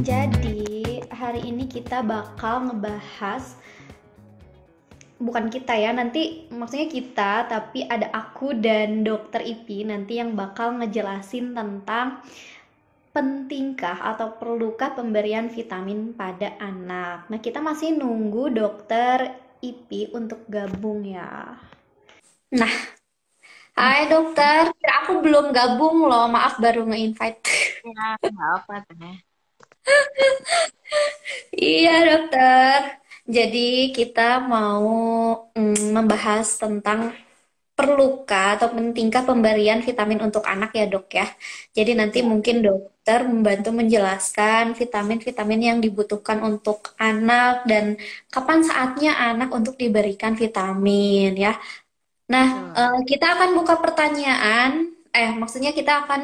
Jadi, hari ini kita bakal ngebahas, bukan kita ya, nanti maksudnya kita, tapi ada aku dan dokter Ipi nanti yang bakal ngejelasin tentang pentingkah atau perlukah pemberian vitamin pada anak. Nah, kita masih nunggu dokter Ipi untuk gabung ya. Nah, hai dokter, aku belum gabung loh, maaf baru nge-invite. Ya, nggak apa teh. Iya dokter, jadi kita mau membahas tentang perlukah atau pentingkah pemberian vitamin untuk anak ya dok ya. Jadi nanti Ya, mungkin dokter membantu menjelaskan vitamin-vitamin yang dibutuhkan untuk anak dan kapan saatnya anak untuk diberikan vitamin ya. Nah, betul. kita akan buka pertanyaan. Maksudnya kita akan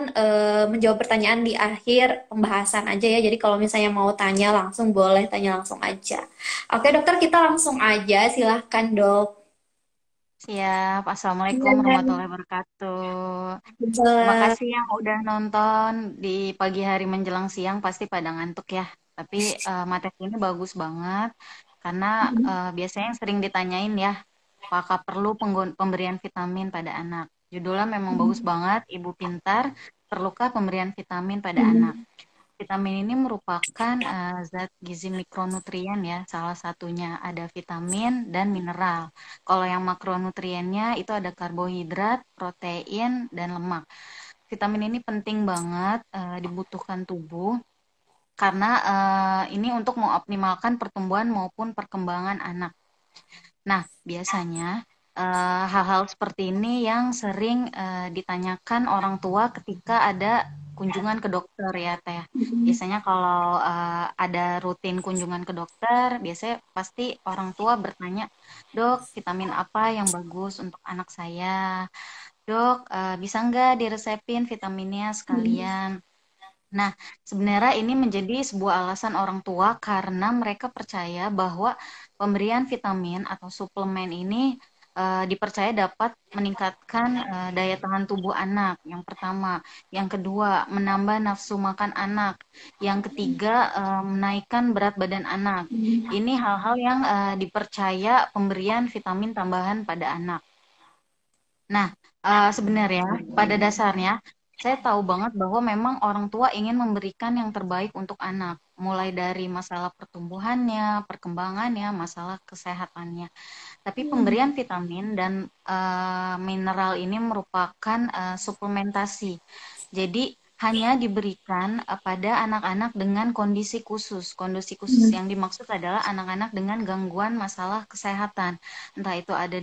menjawab pertanyaan di akhir pembahasan aja ya. Jadi kalau misalnya mau tanya langsung boleh tanya langsung aja. Oke dokter, kita langsung aja. Silahkan dok. Siap. Assalamualaikum Iya. warahmatullahi wabarakatuh. Terima Salam. kasih yang udah nonton di pagi hari menjelang siang pasti pada ngantuk ya. Tapi materi ini bagus banget karena biasanya yang sering ditanyain ya, apakah perlu pemberian vitamin pada anak? Judulnya memang bagus banget, Ibu Pintar, perlukah pemberian vitamin pada anak? Vitamin ini merupakan zat gizi mikronutrien ya, salah satunya ada vitamin dan mineral. Kalau yang makronutriennya itu ada karbohidrat, protein, dan lemak. Vitamin ini penting banget dibutuhkan tubuh karena ini untuk mengoptimalkan pertumbuhan maupun perkembangan anak. Nah, biasanya hal-hal seperti ini yang sering ditanyakan orang tua ketika ada kunjungan ke dokter ya, Teh. Biasanya kalau ada rutin kunjungan ke dokter, biasanya pasti orang tua bertanya, "Dok, vitamin apa yang bagus untuk anak saya? Dok, bisa nggak diresepin vitaminnya sekalian?" Nah, sebenarnya ini menjadi sebuah alasan orang tua karena mereka percaya bahwa pemberian vitamin atau suplemen ini dipercaya dapat meningkatkan daya tahan tubuh anak. Yang pertama, yang kedua, menambah nafsu makan anak. Yang ketiga, menaikkan berat badan anak. Ini hal-hal yang dipercaya pemberian vitamin tambahan pada anak. Nah, sebenarnya pada dasarnya saya tahu banget bahwa memang orang tua ingin memberikan yang terbaik untuk anak, mulai dari masalah pertumbuhannya, perkembangannya, masalah kesehatannya. Tapi pemberian vitamin dan mineral ini merupakan suplementasi. Jadi hanya diberikan pada anak-anak dengan kondisi khusus. Kondisi khusus yang dimaksud adalah anak-anak dengan gangguan masalah kesehatan. Entah itu ada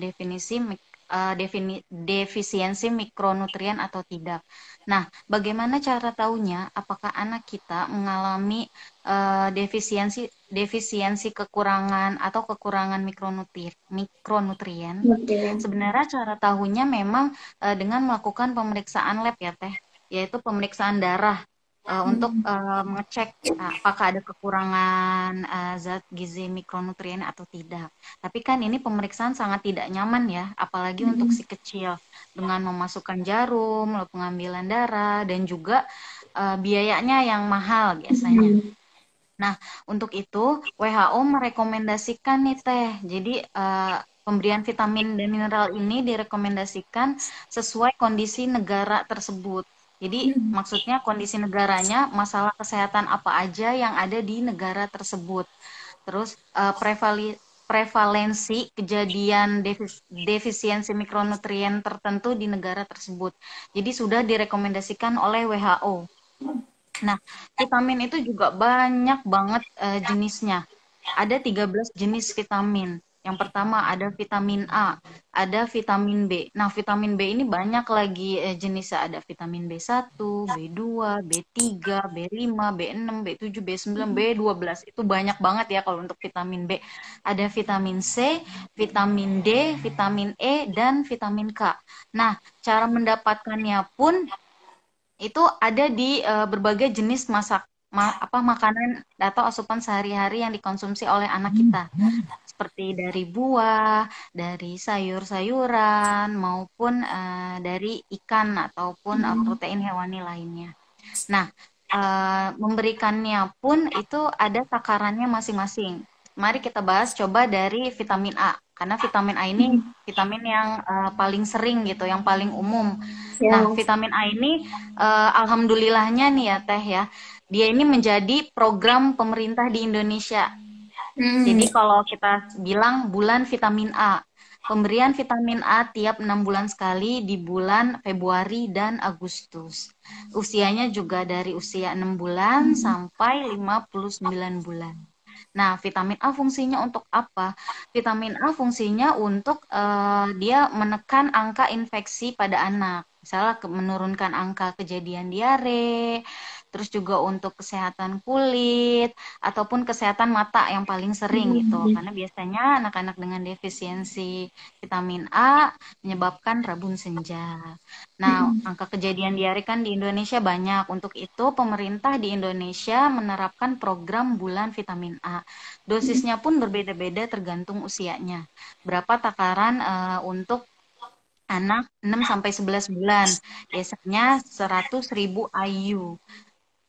defisiensi mikronutrien atau tidak. Nah, bagaimana cara tahunya apakah anak kita mengalami defisiensi defisiensi kekurangan atau kekurangan mikronutrien? Oke. Sebenarnya cara tahunya memang dengan melakukan pemeriksaan lab ya Teh, yaitu pemeriksaan darah untuk mengecek apakah ada kekurangan zat gizi mikronutrien atau tidak. Tapi kan ini pemeriksaan sangat tidak nyaman ya, apalagi untuk si kecil dengan memasukkan jarum, lalu pengambilan darah dan juga biayanya yang mahal biasanya. Nah, untuk itu WHO merekomendasikan nih Teh. Jadi pemberian vitamin dan mineral ini direkomendasikan sesuai kondisi negara tersebut. Jadi maksudnya kondisi negaranya, masalah kesehatan apa aja yang ada di negara tersebut. Terus prevalensi kejadian defisiensi mikronutrien tertentu di negara tersebut. Jadi sudah direkomendasikan oleh WHO. Nah, vitamin itu juga banyak banget jenisnya. Ada 13 jenis vitamin. Yang pertama ada vitamin A, ada vitamin B. Nah, vitamin B ini banyak lagi jenisnya. Ada vitamin B1, B2, B3, B5, B6, B7, B9, B12. Itu banyak banget ya kalau untuk vitamin B. Ada vitamin C, vitamin D, vitamin E, dan vitamin K. Nah, cara mendapatkannya pun itu ada di berbagai jenis makanan atau asupan sehari-hari yang dikonsumsi oleh anak kita. Seperti dari buah, dari sayur-sayuran, maupun dari ikan ataupun protein hewani lainnya. Nah, memberikannya pun itu ada takarannya masing-masing. Mari kita bahas coba dari vitamin A, karena vitamin A ini vitamin yang paling sering gitu, yang paling umum. Nah, Ya. vitamin A ini alhamdulillahnya nih ya Teh ya, dia ini menjadi program pemerintah di Indonesia. Hmm. Jadi kalau kita bilang bulan vitamin A, pemberian vitamin A tiap 6 bulan sekali di bulan Februari dan Agustus. Usianya juga dari usia 6 bulan sampai 59 bulan. Nah, vitamin A fungsinya untuk apa? Vitamin A fungsinya untuk dia menekan angka infeksi pada anak. Misalnya menurunkan angka kejadian diare, terus juga untuk kesehatan kulit, ataupun kesehatan mata yang paling sering gitu. Karena biasanya anak-anak dengan defisiensi vitamin A menyebabkan rabun senja. Nah, angka kejadian diare kan di Indonesia banyak. Untuk itu, pemerintah di Indonesia menerapkan program bulan vitamin A. Dosisnya pun berbeda-beda tergantung usianya. Berapa takaran untuk anak 6 sampai 11 bulan? Biasanya 100.000 IU.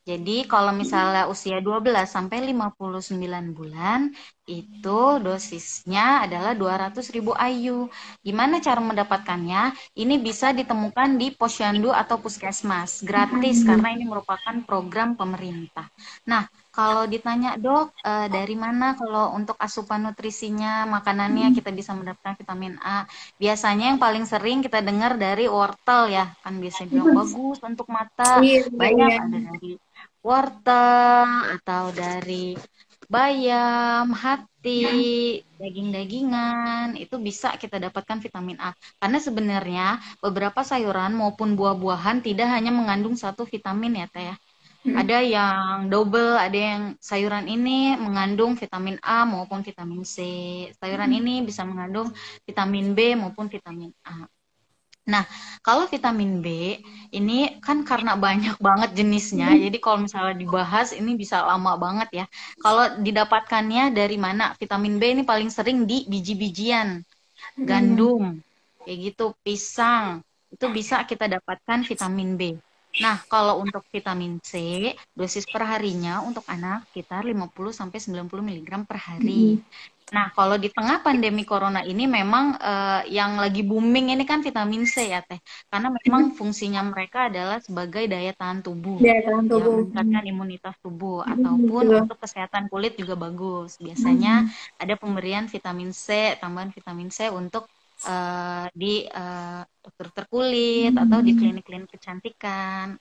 Jadi kalau misalnya usia 12 sampai 59 bulan, itu dosisnya adalah 200.000 IU. Gimana cara mendapatkannya? Ini bisa ditemukan di posyandu atau puskesmas, gratis karena ini merupakan program pemerintah. Nah, kalau ditanya dok, dari mana kalau untuk asupan nutrisinya, makanannya kita bisa mendapatkan vitamin A? Biasanya yang paling sering kita dengar dari wortel ya, kan biasanya bilang bagus untuk mata, Iya, iya, banyak iya. ada dari wortel atau dari bayam, hati, daging-dagingan, itu bisa kita dapatkan vitamin A. Karena sebenarnya beberapa sayuran maupun buah-buahan tidak hanya mengandung satu vitamin ya, Teh ya. Ada yang double, ada yang sayuran ini mengandung vitamin A maupun vitamin C. Sayuran ini bisa mengandung vitamin B maupun vitamin A. Nah, kalau vitamin B ini kan karena banyak banget jenisnya, jadi kalau misalnya dibahas ini bisa lama banget ya. Kalau didapatkannya dari mana? Vitamin B ini paling sering di biji-bijian, gandum, kayak gitu, pisang. Itu bisa kita dapatkan vitamin B. Nah, kalau untuk vitamin C, dosis per harinya untuk anak sekitar 50 sampai 90 mg per hari. Nah, kalau di tengah pandemi corona ini memang yang lagi booming ini kan vitamin C ya, Teh. Karena memang fungsinya mereka adalah sebagai daya tahan tubuh, Daya tahan ya tubuh. meningkatkan imunitas tubuh ataupun Betul. untuk kesehatan kulit juga bagus. Biasanya ada pemberian vitamin C, tambahan vitamin C untuk di dokter kulit atau di klinik-klinik kecantikan.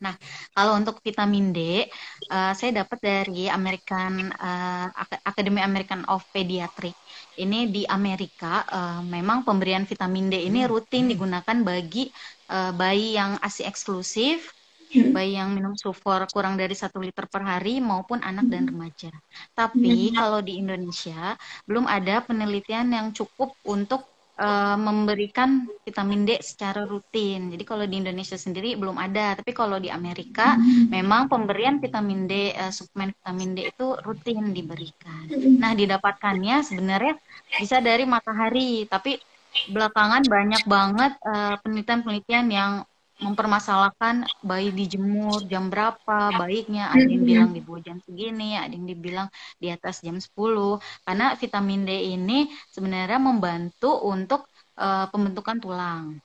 Nah, kalau untuk vitamin D, saya dapat dari Academy American of Pediatric. Ini di Amerika, memang pemberian vitamin D ini rutin digunakan bagi bayi yang ASI eksklusif, bayi yang minum sufor kurang dari 1 liter per hari, maupun anak dan remaja. Tapi kalau di Indonesia, belum ada penelitian yang cukup untuk memberikan vitamin D secara rutin. Jadi kalau di Indonesia sendiri belum ada, tapi kalau di Amerika memang pemberian vitamin D, suplemen vitamin D itu rutin diberikan. Nah, didapatkannya sebenarnya bisa dari matahari, tapi belakangan banyak banget penelitian-penelitian yang mempermasalahkan bayi dijemur jam berapa baiknya, ada yang bilang di bawah jam segini, ada yang dibilang di atas jam 10, karena vitamin D ini sebenarnya membantu untuk pembentukan tulang.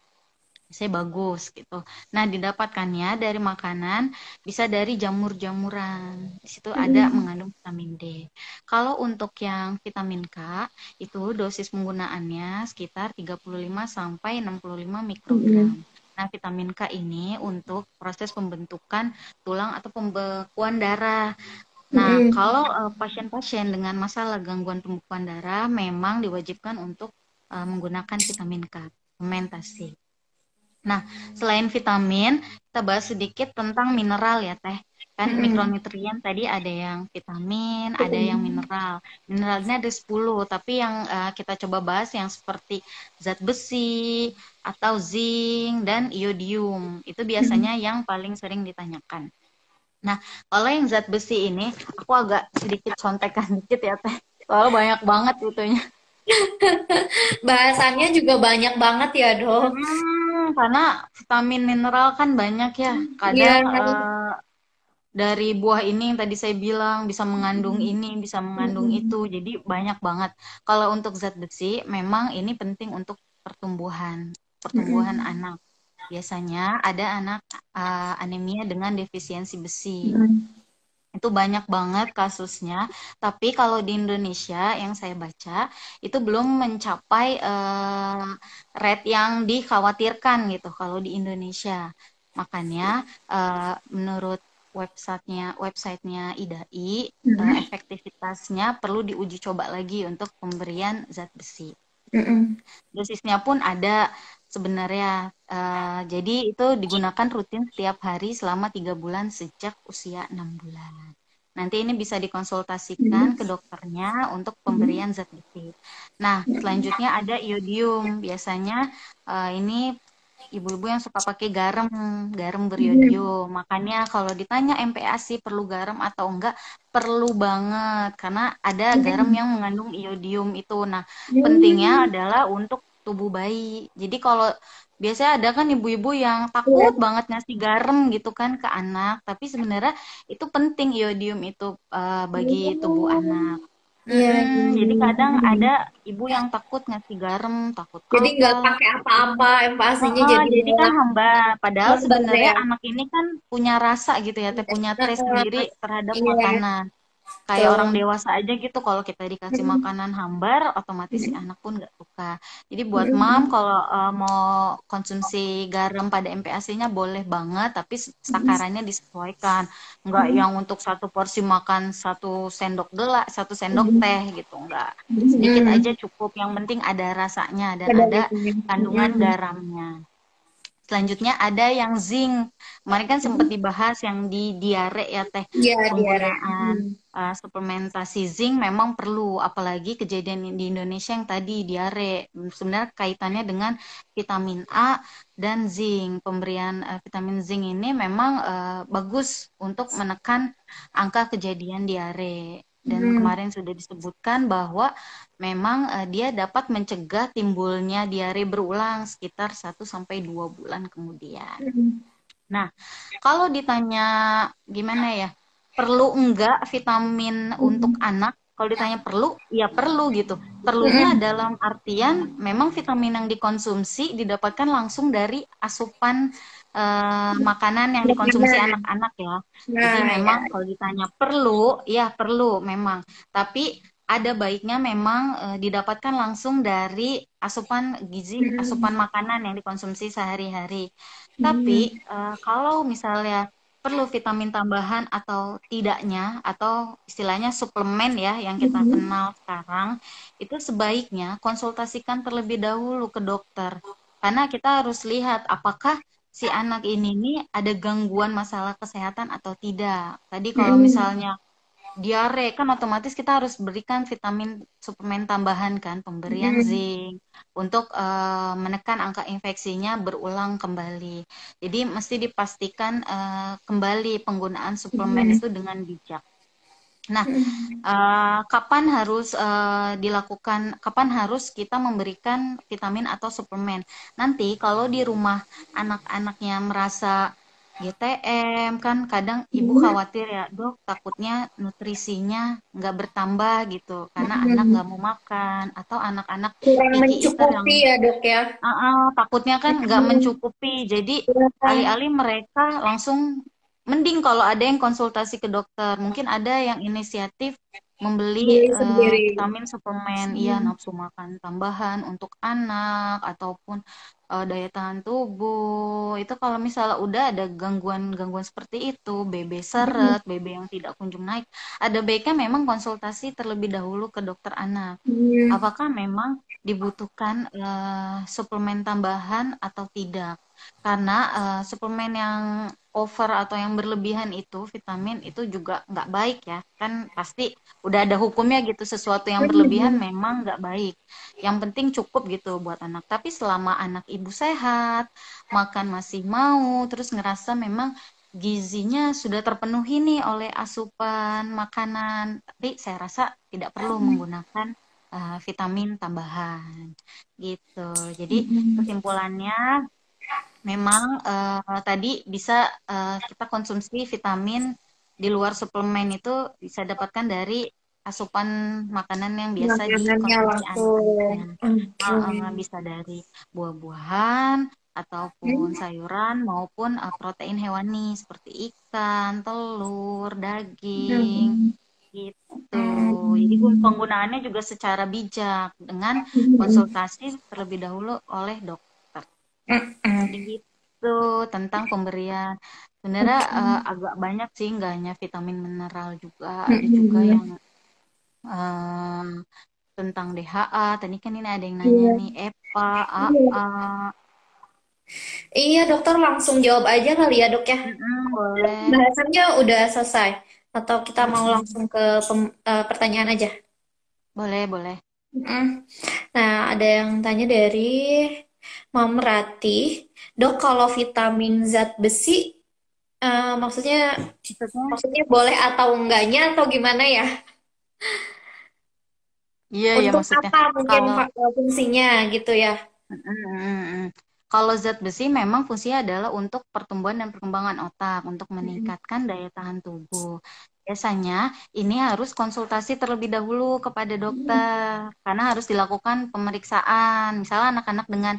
Saya bagus gitu. Nah, didapatkannya dari makanan, bisa dari jamur-jamuran. Di situ ada mengandung vitamin D. Kalau untuk yang vitamin K, itu dosis penggunaannya sekitar 35 sampai 65 mikrogram. Nah, vitamin K ini untuk proses pembentukan tulang atau pembekuan darah. Nah, kalau pasien-pasien dengan masalah gangguan pembekuan darah memang diwajibkan untuk menggunakan vitamin K, fermentasi. Nah, selain vitamin, kita bahas sedikit tentang mineral ya, Teh. Kan mikronutrien tadi ada yang vitamin, ada yang mineral. Mineralnya ada 10, tapi yang kita coba bahas yang seperti zat besi, atau zinc, dan iodium. Itu biasanya yang paling sering ditanyakan. Nah, kalau yang zat besi ini, aku agak sedikit contekan dikit ya, Teh. Soalnya banyak banget itunya. Bahasannya juga banyak banget ya, Dok. Karena vitamin mineral kan banyak ya. Iya. Kadang dari buah ini yang tadi saya bilang bisa mengandung ini, bisa mengandung itu. Jadi banyak banget. Kalau untuk zat besi, memang ini penting untuk pertumbuhan anak. Biasanya ada anak anemia dengan defisiensi besi. Itu banyak banget kasusnya, tapi kalau di Indonesia yang saya baca itu belum mencapai rate yang dikhawatirkan gitu kalau di Indonesia. Makanya menurut websitenya IDAI, efektivitasnya perlu diuji coba lagi untuk pemberian zat besi. Dosisnya pun ada sebenarnya. Jadi itu digunakan rutin setiap hari selama 3 bulan sejak usia 6 bulan. Nanti ini bisa dikonsultasikan ke dokternya untuk pemberian zat besi. Nah, selanjutnya ada iodium. Biasanya ini ibu-ibu yang suka pakai garam, garam beriodium. Makanya kalau ditanya MPASI perlu garam atau enggak, perlu banget karena ada garam yang mengandung iodium itu. Nah, pentingnya adalah untuk tubuh bayi. Jadi kalau biasanya ada kan ibu-ibu yang takut banget ngasih garam gitu kan ke anak, tapi sebenarnya itu penting iodium itu bagi tubuh anak. Iya, Jadi kadang ada ibu yang takut ngasih garam, takut jadi nggak apalah. pakai apa-apa, MPASI-nya Heeh, jadi jadi kan malah hambar. Padahal lembar sebenarnya ya. anak ini kan punya rasa gitu ya, teh punya taste sendiri terhadap Iya, makanan. Kayak orang betul. dewasa aja gitu, kalau kita dikasih makanan hambar, otomatis si anak pun nggak suka. Jadi buat mam, kalau mau konsumsi garam pada MPASI-nya boleh banget, tapi takarannya disesuaikan. Nggak yang untuk satu porsi makan 1 sendok gula, 1 sendok teh gitu, nggak. Sedikit aja cukup, yang penting ada rasanya dan Ada ada itunya. kandungan garamnya. Selanjutnya ada yang zinc. Kemarin kan sempat dibahas yang di diare ya Teh. Iya, diare. Penggunaan suplementasi zinc memang perlu, apalagi kejadian di Indonesia yang tadi diare. Sebenarnya kaitannya dengan vitamin A dan zinc. Pemberian vitamin zinc ini memang bagus untuk menekan angka kejadian diare. Dan kemarin sudah disebutkan bahwa memang dia dapat mencegah timbulnya diare berulang sekitar 1 sampai 2 bulan kemudian. Nah, kalau ditanya gimana ya, perlu enggak vitamin untuk anak? Kalau ditanya perlu, ya perlu gitu. Perlunya dalam artian memang vitamin yang dikonsumsi didapatkan langsung dari asupan makanan yang dikonsumsi Makanan. anak-anak ya. Jadi Nah, ya. memang kalau ditanya perlu, ya perlu memang. Tapi ada baiknya memang didapatkan langsung dari asupan gizi, asupan makanan yang dikonsumsi sehari-hari. Tapi kalau misalnya perlu vitamin tambahan atau tidaknya, atau istilahnya suplemen ya yang kita kenal sekarang, itu sebaiknya konsultasikan terlebih dahulu ke dokter. Karena kita harus lihat apakah si anak ini nih ada gangguan masalah kesehatan atau tidak. Tadi kalau misalnya diare kan otomatis kita harus berikan vitamin suplemen tambahan kan, pemberian zinc untuk menekan angka infeksinya berulang kembali. Jadi mesti dipastikan kembali penggunaan suplemen itu dengan bijak. Nah, kapan harus dilakukan, kapan harus kita memberikan vitamin atau suplemen? Nanti kalau di rumah anak-anaknya merasa GTM, kan kadang ibu khawatir ya, dok, takutnya nutrisinya nggak bertambah gitu, karena anak nggak mau makan, atau anak-anak Kurang picky eater yang mencukupi ya, Dok ya. takutnya kan nggak mencukupi. Jadi alih-alih mereka langsung, mending kalau ada yang konsultasi ke dokter. Mungkin ada yang inisiatif membeli Beli sendiri. vitamin suplemen, iya nafsu makan tambahan untuk anak ataupun daya tahan tubuh. Itu kalau misalnya udah ada gangguan-gangguan seperti itu, BB seret, BB yang tidak kunjung naik, ada baiknya memang konsultasi terlebih dahulu ke dokter anak. Apakah memang dibutuhkan suplemen tambahan atau tidak? Karena suplemen yang over atau yang berlebihan itu, vitamin itu juga nggak baik ya. Kan pasti udah ada hukumnya gitu, sesuatu yang berlebihan memang nggak baik. Yang penting cukup gitu buat anak. Tapi selama anak ibu sehat, makan masih mau, terus ngerasa memang gizinya sudah terpenuhi nih oleh asupan makanan. Tapi saya rasa tidak perlu menggunakan vitamin tambahan gitu. Jadi kesimpulannya memang tadi bisa kita konsumsi vitamin di luar suplemen itu bisa dapatkan dari asupan makanan yang biasa Makanannya dikonsumsi langsung. anak-anaknya. Oke. Bisa dari buah-buahan ataupun Hmm. sayuran maupun protein hewani seperti ikan, telur, daging Hmm. gitu. Jadi Hmm. penggunaannya juga secara bijak dengan Hmm. konsultasi terlebih dahulu oleh dokter. Hmm. Jadi gitu tentang pemberian. Sebenarnya Oke. agak banyak sih, nggak hanya vitamin mineral juga, ada juga yang Hmm. eh, tentang DHA. Tadi kan ini ada yang nanya Iya. nih, EPA, AA. Iya. Iya, dokter langsung jawab aja kali ya, dok ya. Boleh. Bahasannya udah selesai. Atau kita mau Mm-mm. langsung ke pertanyaan aja? Boleh, boleh. Mm. Nah, ada yang tanya dari Mam Ratih, dok kalau vitamin zat besi, maksudnya Maksudnya? maksudnya boleh atau enggaknya atau gimana ya? Iya, ya Untuk maksudnya. apa mungkin Kalau fungsinya gitu ya? Mm-mm. Kalau zat besi memang fungsinya adalah untuk pertumbuhan dan perkembangan otak, untuk Mm. meningkatkan daya tahan tubuh. Biasanya ini harus konsultasi terlebih dahulu kepada dokter, karena harus dilakukan pemeriksaan. Misalnya anak-anak dengan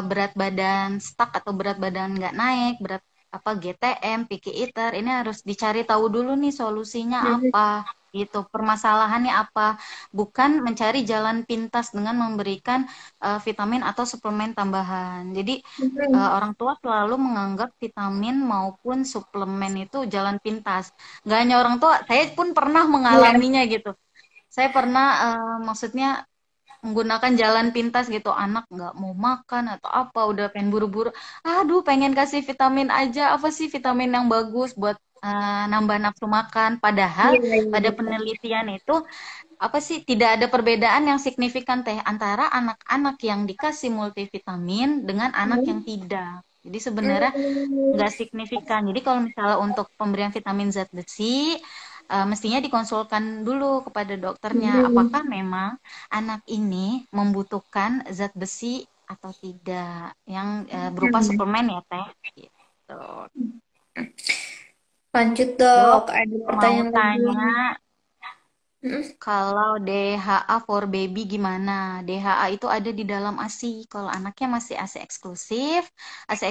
berat badan stuck atau berat badan nggak naik, berat apa GTM, picky eater, ini harus dicari tahu dulu nih solusinya apa, gitu, permasalahannya apa, bukan mencari jalan pintas dengan memberikan vitamin atau suplemen tambahan. Jadi Mm. orang tua selalu menganggap vitamin maupun suplemen itu jalan pintas. Gak hanya orang tua, saya pun pernah Iya. mengalaminya gitu. Saya pernah maksudnya menggunakan jalan pintas gitu, anak nggak mau makan atau apa, udah pengen buru-buru, aduh pengen kasih vitamin aja, apa sih vitamin yang bagus buat nambah nafsu makan, padahal Iya, iya, pada betul. penelitian itu apa sih tidak ada perbedaan yang signifikan teh antara anak-anak yang dikasih multivitamin dengan anak yang Mm. tidak. Jadi sebenarnya Mm. nggak signifikan. Jadi kalau misalnya untuk pemberian vitamin zat besi, mestinya dikonsulkan dulu kepada dokternya apakah Mm. memang anak ini membutuhkan zat besi atau tidak yang berupa Mm. suplemen ya teh. Gitu. Lanjut dok, Dok, ada mau pertanyaan lagi. tanya Mm. kalau DHA for baby gimana? DHA itu ada di dalam ASI. Kalau anaknya masih ASI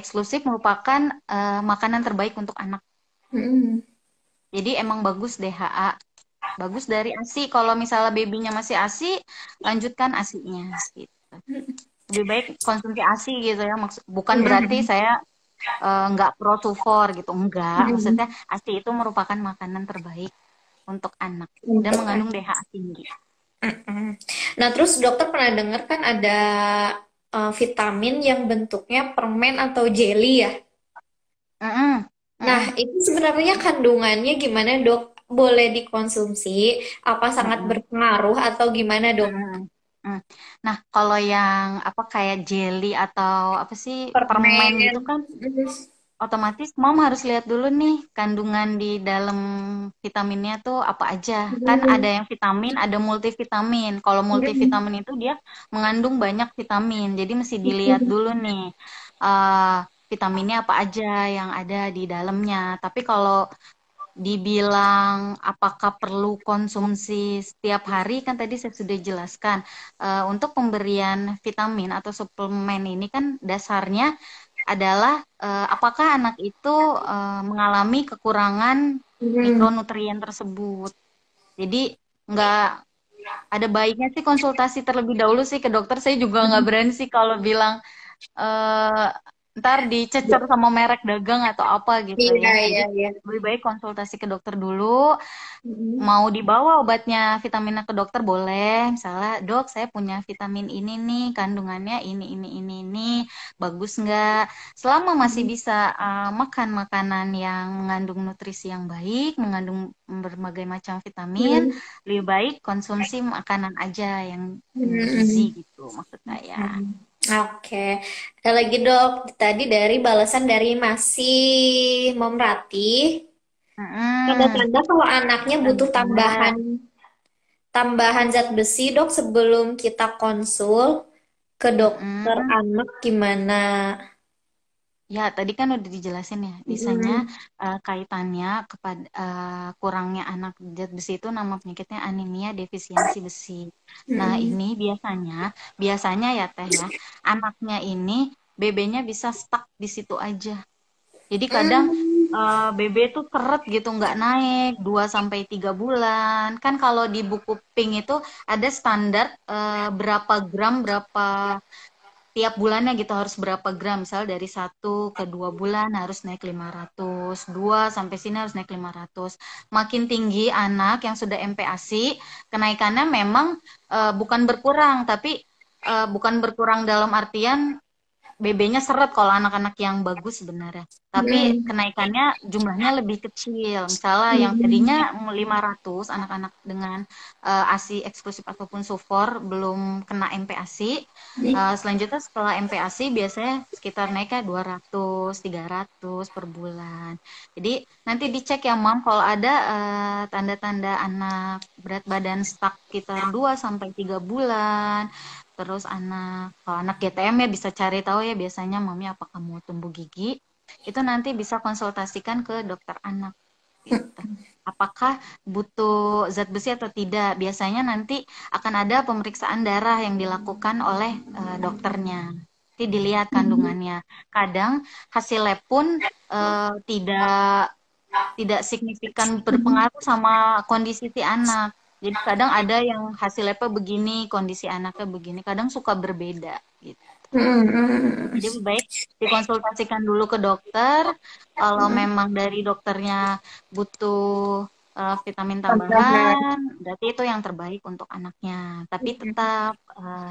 eksklusif merupakan makanan terbaik untuk anak. Mm. Jadi emang bagus DHA. Bagus dari ASI. Kalau misalnya babynya masih ASI, lanjutkan ASI-nya. Gitu. Lebih baik konsumsi ASI gitu ya. Bukan berarti Mm. saya nggak pro to for gitu. Enggak. Maksudnya Mm. ASI itu merupakan makanan terbaik untuk anak dan Untuk mengandung DHA tinggi. mm-mm. Nah, terus dokter pernah dengar kan ada vitamin yang bentuknya permen atau jelly ya? Mm-mm. Nah, Mm-mm. itu sebenarnya kandungannya gimana, dok? Boleh dikonsumsi? Apa sangat Mm-mm. berpengaruh atau gimana, dok? Mm-mm. Mm. Nah, kalau yang apa kayak jelly atau apa sih permen Permen. gitu kan, Mm. otomatis mom harus lihat dulu nih kandungan di dalam vitaminnya tuh apa aja. Kan ada Mm. yang vitamin, ada multivitamin. Kalau Mm. multivitamin itu dia mengandung banyak vitamin, jadi mesti dilihat Mm. dulu nih eh, vitaminnya apa aja yang ada di dalamnya. Tapi kalau dibilang apakah perlu konsumsi setiap hari kan tadi saya sudah jelaskan. Untuk pemberian vitamin atau suplemen ini kan dasarnya adalah apakah anak itu mengalami kekurangan Mm. mikronutrien tersebut. Jadi nggak ada baiknya sih konsultasi terlebih dahulu sih ke dokter. Saya juga nggak berani sih kalau bilang eh ntar dicecer sama merek dagang atau apa gitu Iya, ya. Jadi iya, iya. lebih baik konsultasi ke dokter dulu. Mm. Mau dibawa obatnya vitaminnya ke dokter boleh. Misalnya, dok, saya punya vitamin ini nih, kandungannya ini, bagus nggak? Selama masih Mm. bisa makan makanan yang mengandung nutrisi yang baik, mengandung berbagai macam vitamin, Mm. lebih baik konsumsi makanan aja yang penuh gizi Mm. gitu maksud saya. Mm. Oke. Ada lagi dok. Tadi dari balasan dari masih Mom Rati. Mm-mm. Tanda-tanda kalau anaknya butuh Tanda-tanda. tambahan zat besi dok sebelum kita konsul ke dokter Mm-mm. anak gimana? Ya, tadi kan udah dijelasin ya, biasanya Mm-mm. kaitannya kepada kurangnya anak zat besi itu nama penyakitnya anemia defisiensi besi. Nah, Mm-mm. ini biasanya ya Teh ya, anaknya ini BB-nya bisa stuck di situ aja. Jadi kadang Mm. BB tuh keret gitu, nggak naik 2 sampai 3 bulan. Kan kalau di buku Pink itu ada standar berapa gram, berapa tiap bulannya gitu harus berapa gram. Misal dari 1 ke 2 bulan harus naik 500, 2 sampai sini harus naik 500. Makin tinggi anak yang sudah MPASI, kenaikannya memang bukan berkurang, tapi bukan berkurang dalam artian BB-nya seret kalau anak-anak yang bagus sebenarnya. Tapi Mm-mm. kenaikannya jumlahnya lebih kecil. Misalnya yang tadinya Mm-mm. 500 anak-anak dengan ASI eksklusif ataupun SUFOR belum kena MPASI. Selanjutnya setelah MPASI biasanya sekitar naiknya 200, 300 per bulan. Jadi nanti dicek ya Mam kalau ada tanda-tanda anak berat badan stuck sekitar 2 sampai 3 bulan. Terus kalau anak GTM ya bisa cari tahu ya biasanya mami apakah mau tumbuh gigi. Itu nanti bisa konsultasikan ke dokter anak gitu. Apakah butuh zat besi atau tidak? Biasanya nanti akan ada pemeriksaan darah yang dilakukan oleh dokternya. Nanti dilihat kandungannya. Kadang hasil lab pun tidak tidak signifikan berpengaruh sama kondisi si anak. Jadi kadang ada yang hasil labnya begini, kondisi anaknya begini, kadang suka berbeda gitu. Mm-mm. Jadi lebih baik dikonsultasikan dulu ke dokter. Kalau memang dari dokternya butuh vitamin Tambahan. tambahan, berarti itu yang terbaik untuk anaknya. Tapi tetap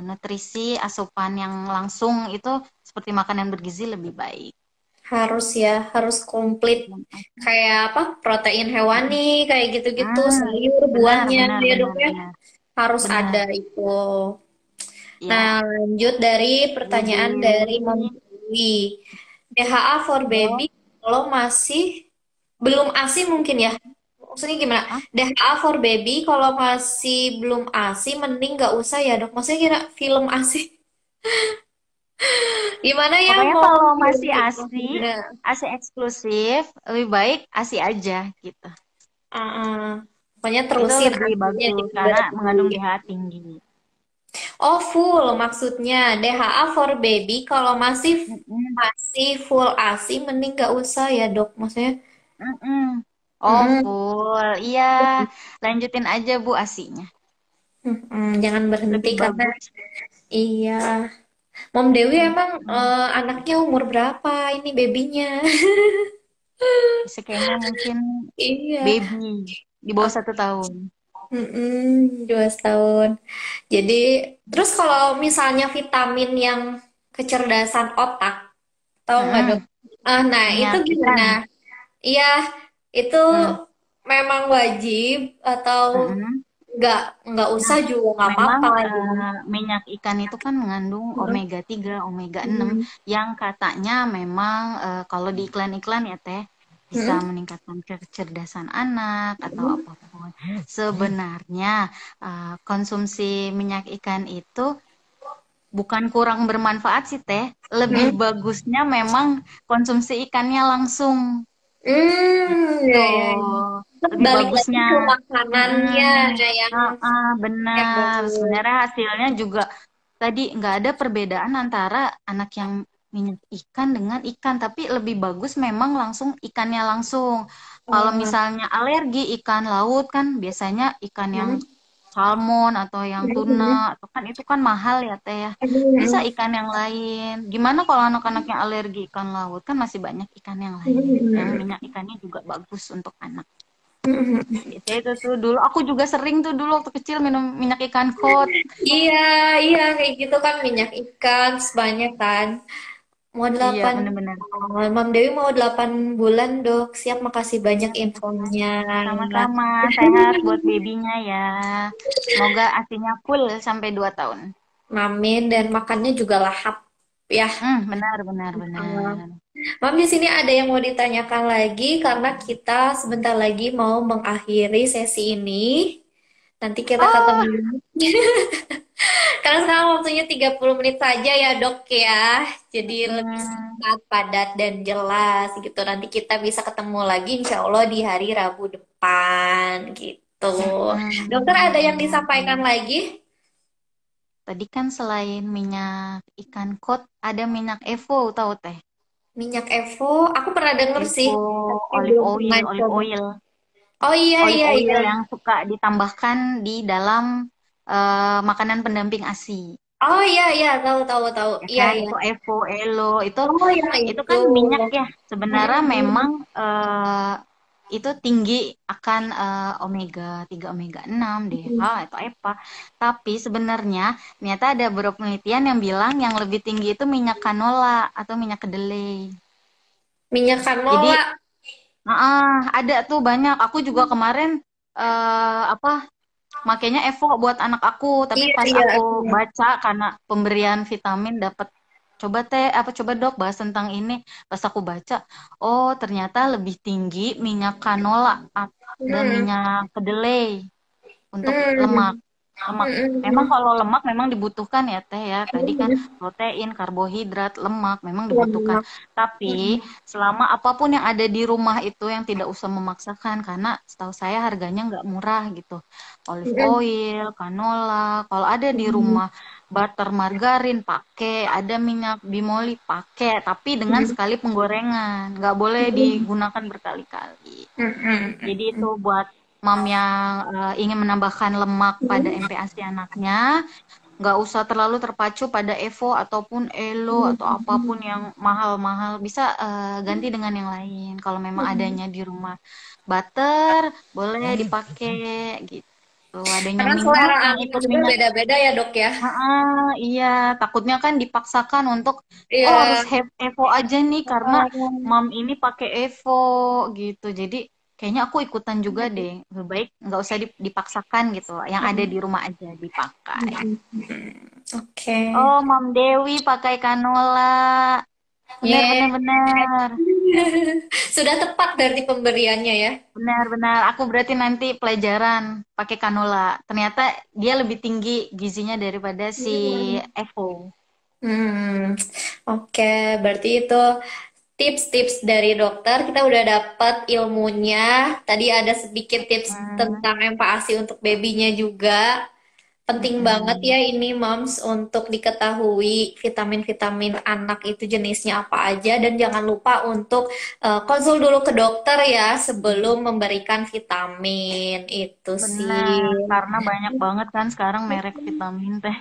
nutrisi, asupan yang langsung itu seperti makanan bergizi lebih baik. Harus ya, harus komplit. Kayak apa? Protein hewani, kayak gitu-gitu, Hmm, sayur, benar, buahnya, benar, ya dok benar, ya. benar, Harus ada benar. itu. Nah, Ya, lanjut dari Bu pertanyaan dari Mom Dewi. Dewi. DHA for Oh, baby kalau masih belum ASI mungkin ya. Maksudnya gimana? ah, DHA for baby kalau masih belum ASI mending nggak usah ya dok. Maksudnya kira film ASI. Gimana ya pokoknya mau kalau film masih gitu? ASI, Nah, ASI eksklusif, lebih baik ASI aja gitu. pokoknya Itu terusin lebih ASI-nya bagus gitu karena berarti. mengandung DHA tinggi. Oh full maksudnya DHA for baby kalau masih Mm-mm, masih full ASI mending nggak usah ya dok. Maksudnya. mm-mm. Oh, Mm-mm. full. Iya, lanjutin aja Bu ASInya. Jangan berhenti Lebih karena bagus. iya. Mom Dewi emang Mm-mm. anaknya umur berapa ini babynya? Bisa kayaknya mungkin Iya. baby di bawah 1 tahun. 2 tahun. Jadi terus kalau misalnya vitamin yang kecerdasan otak, tahu nggak dok? Mm-mm. Nah itu Minyak gimana? ikan. Iya, itu Mm. memang wajib atau Mm-mm. nggak nggak Nah, usah juga nggak memang apa-apa gitu. minyak ikan itu kan mengandung omega 3, omega 6 Hmm. yang katanya memang kalau di iklan-iklan ya Teh bisa Hmm. meningkatkan kecerdasan anak atau apapun. Sebenarnya konsumsi minyak ikan itu bukan kurang bermanfaat sih Teh, lebih Hmm. bagusnya memang konsumsi ikannya langsung Ya, gitu. ya, ya. Lebih Balik lagi bagusnya. ke makanannya Mm-mm. ada yang Benar. bagus. Sebenarnya hasilnya juga tadi nggak ada perbedaan antara anak yang minyak ikan dengan ikan, tapi lebih bagus memang langsung ikannya langsung. Kalau Oh, misalnya alergi ikan laut kan biasanya ikan yang hmm. salmon atau yang tuna, Hmm. atau kan itu kan mahal ya Teh ya. Bisa Hmm. ikan yang lain. Gimana kalau anak-anaknya alergi ikan laut? Kan masih banyak ikan yang lain. Yang Hmm. minyak ikannya juga bagus untuk anak. Hmm. Biasanya itu tuh dulu aku juga sering tuh dulu waktu kecil minum minyak ikan kod. Iya, iya kayak gitu kan minyak ikan sebanyak kan. Mau Iya, 8 bener-bener. Mam Dewi mau 8 bulan dok. Siap makasih banyak infonya. Sama-sama, sehat buat babynya ya. Semoga asinya full sampai 2 tahun. Mamin dan makannya juga lahap. Ya. Benar, benar, Uh, benar. Mam, di sini ada yang mau ditanyakan lagi karena kita sebentar lagi mau mengakhiri sesi ini. Nanti kita Oh, ketemu. Karena sekarang waktunya 30 menit saja ya dok ya. Jadi lebih mm, singkat, padat, dan jelas gitu. Nanti kita bisa ketemu lagi insya Allah di hari Rabu depan gitu. Dokter ada yang benar, disampaikan benar. lagi? Tadi kan selain minyak ikan kod, ada minyak Evo, tahu teh? Minyak Evo, aku pernah denger sih, Evo, tapi olive belum pernah oil, olive coba. oil. Oh iya Olive iya iya. oil yang suka ditambahkan di dalam makanan pendamping ASI. Oh iya iya, tahu tahu tahu. Ya Iya kan, iya. itu Evo, Elo, Oh yang itu itu. kan minyak ya. Sebenarnya memang Mm-mm. itu tinggi akan omega 3 omega 6 DHA atau EPA. Tapi sebenarnya ternyata ada beberapa penelitian yang bilang yang lebih tinggi itu minyak canola atau minyak kedelai. Minyak Jadi canola. ada tuh banyak. Aku juga kemarin apa makanya Evo buat anak aku, tapi Iya pas iya. aku baca karena pemberian vitamin dapat coba teh apa coba dok bahas tentang ini. Pas aku baca, oh ternyata lebih tinggi minyak canola dan Hmm. minyak kedelai untuk lemak. Hmm. Lemak. Memang Hmm. kalau lemak memang dibutuhkan ya teh ya. Tadi kan Hmm. protein, karbohidrat, lemak memang dibutuhkan. Lemak. Tapi selama apapun yang ada di rumah itu yang tidak usah memaksakan karena setahu saya harganya nggak murah gitu. Olive Hmm. oil, canola, kalau ada di Hmm. rumah butter, margarin pakai, ada minyak bimoli pakai, tapi dengan Hmm. sekali penggorengan, nggak boleh Hmm. digunakan berkali-kali. Hmm. Jadi itu buat mam yang ingin menambahkan lemak pada Hmm. MPASI anaknya, nggak usah terlalu terpacu pada Evo ataupun Elo atau Hmm. apapun yang mahal-mahal. Bisa ganti dengan yang lain. Kalau memang adanya di rumah butter, boleh dipakai gitu. Adanya Karena minyak selera yang anak ikut juga minyak. beda-beda ya dok ya. Iya, takutnya kan dipaksakan untuk oh harus Iya. have Evo aja nih karena mam ini pakai Evo gitu. Jadi kayaknya aku ikutan juga deh. Lebih baik nggak usah dipaksakan gitu. Yang ada di rumah aja dipakai. Oke. Oh, Mam Dewi pakai canola. Benar, Ye. benar, benar. Sudah tepat dari pemberiannya ya. Benar, benar. Aku berarti nanti pelajaran pakai canola. Ternyata dia lebih tinggi gizinya daripada si Evo. Hmm, oke, berarti itu tips-tips dari dokter. Kita udah dapat ilmunya. Tadi ada sedikit tips Hmm, tentang MPASI untuk babynya juga. Penting banget ya mm-mm. ini moms untuk diketahui vitamin-vitamin anak itu jenisnya apa aja dan jangan lupa untuk konsul dulu ke dokter ya sebelum memberikan vitamin itu sih. Benar, karena banyak banget kan sekarang merek vitamin teh.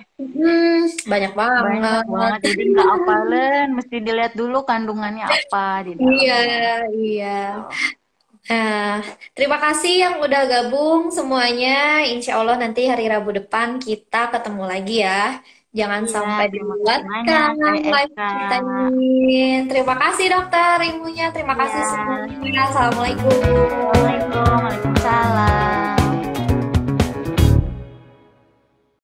Banyak Banyak banget. banget, jadi nggak apalen, mesti dilihat dulu kandungannya apa di Iya, dalamnya. iya. Tuh. Nah, terima kasih yang udah gabung semuanya. Insya Allah nanti hari Rabu depan kita ketemu lagi ya. Jangan Iya, sampai terima kasih banyak, dilewatkan Teh live Eka. kita ini. Terima kasih dokter ilmunya. Terima kasih Iya, semuanya. Assalamualaikum. Assalamualaikum, Waalaikumsalam.